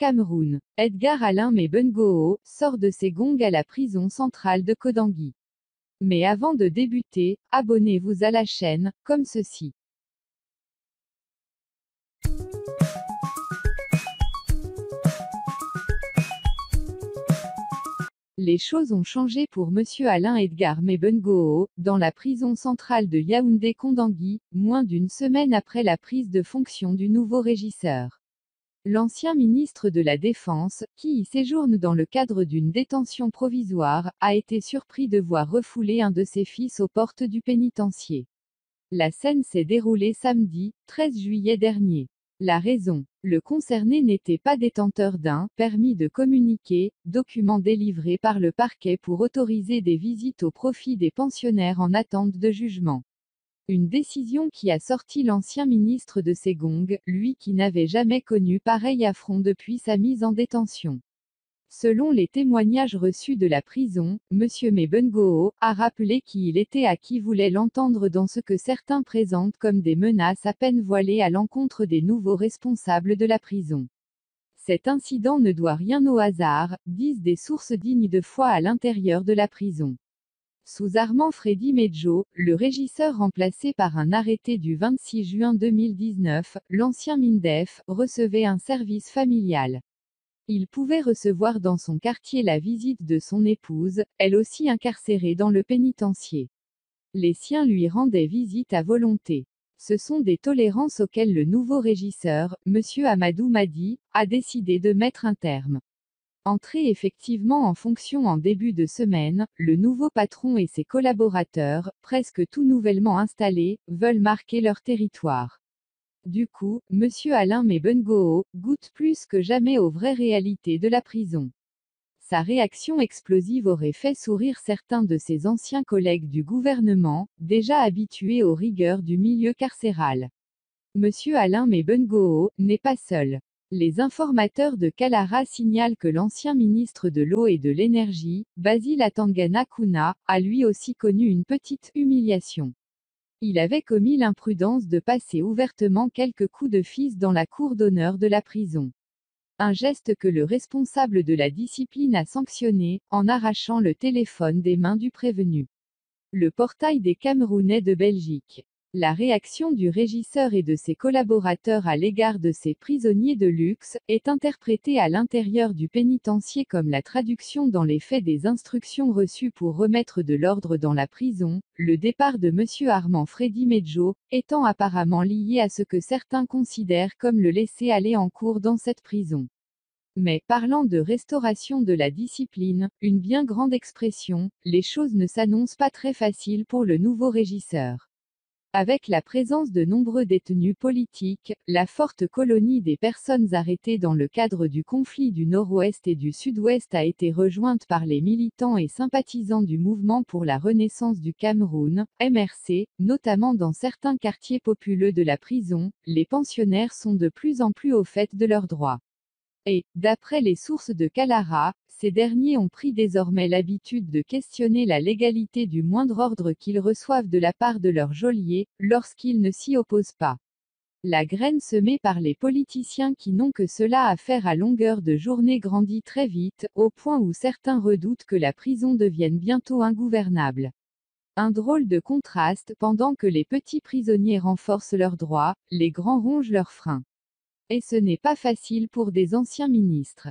Cameroun. Edgar Alain Mebengoo sort de ses gongs à la prison centrale de Kodangui. Mais avant de débuter, abonnez-vous à la chaîne, comme ceci. Les choses ont changé pour Monsieur Alain Edgar Mebengoo, dans la prison centrale de Yaoundé-Kondangui, moins d'une semaine après la prise de fonction du nouveau régisseur. L'ancien ministre de la Défense, qui y séjourne dans le cadre d'une détention provisoire, a été surpris de voir refouler un de ses fils aux portes du pénitencier. La scène s'est déroulée samedi, 13 juillet dernier. La raison: le concerné n'était pas détenteur d'un permis de communiquer, document délivré par le parquet pour autoriser des visites au profit des pensionnaires en attente de jugement. Une décision qui a sorti l'ancien ministre de ses gongs, lui qui n'avait jamais connu pareil affront depuis sa mise en détention. Selon les témoignages reçus de la prison, M. Mebengoo a rappelé qui il était à qui voulait l'entendre dans ce que certains présentent comme des menaces à peine voilées à l'encontre des nouveaux responsables de la prison. Cet incident ne doit rien au hasard, disent des sources dignes de foi à l'intérieur de la prison. Sous Armand Freddy Medjo, le régisseur remplacé par un arrêté du 26 juin 2019, l'ancien MINDEF recevait un service familial. Il pouvait recevoir dans son quartier la visite de son épouse, elle aussi incarcérée dans le pénitencier. Les siens lui rendaient visite à volonté. Ce sont des tolérances auxquelles le nouveau régisseur, M. Amadou Madi, a décidé de mettre un terme. Entré effectivement en fonction en début de semaine, le nouveau patron et ses collaborateurs, presque tout nouvellement installés, veulent marquer leur territoire. Du coup, M. Alain Mebengoo goûte plus que jamais aux vraies réalités de la prison. Sa réaction explosive aurait fait sourire certains de ses anciens collègues du gouvernement, déjà habitués aux rigueurs du milieu carcéral. M. Alain Mebengoo n'est pas seul. Les informateurs de Kalara signalent que l'ancien ministre de l'Eau et de l'Énergie, Basile Atangana Kuna, a lui aussi connu une petite humiliation. Il avait commis l'imprudence de passer ouvertement quelques coups de fils dans la cour d'honneur de la prison. Un geste que le responsable de la discipline a sanctionné, en arrachant le téléphone des mains du prévenu. Le portail des Camerounais de Belgique. La réaction du régisseur et de ses collaborateurs à l'égard de ces prisonniers de luxe est interprétée à l'intérieur du pénitencier comme la traduction dans les faits des instructions reçues pour remettre de l'ordre dans la prison, le départ de M. Armand Freddy Medjo étant apparemment lié à ce que certains considèrent comme le laisser-aller en cours dans cette prison. Mais, parlant de restauration de la discipline, une bien grande expression, les choses ne s'annoncent pas très faciles pour le nouveau régisseur. Avec la présence de nombreux détenus politiques, la forte colonie des personnes arrêtées dans le cadre du conflit du Nord-Ouest et du Sud-Ouest a été rejointe par les militants et sympathisants du Mouvement pour la Renaissance du Cameroun, MRC, notamment dans certains quartiers populeux de la prison, les pensionnaires sont de plus en plus au fait de leurs droits. Et, d'après les sources de Kalara, ces derniers ont pris désormais l'habitude de questionner la légalité du moindre ordre qu'ils reçoivent de la part de leur geôlier, lorsqu'ils ne s'y opposent pas. La graine semée par les politiciens qui n'ont que cela à faire à longueur de journée grandit très vite, au point où certains redoutent que la prison devienne bientôt ingouvernable. Un drôle de contraste, pendant que les petits prisonniers renforcent leurs droits, les grands rongent leurs freins. Et ce n'est pas facile pour des anciens ministres.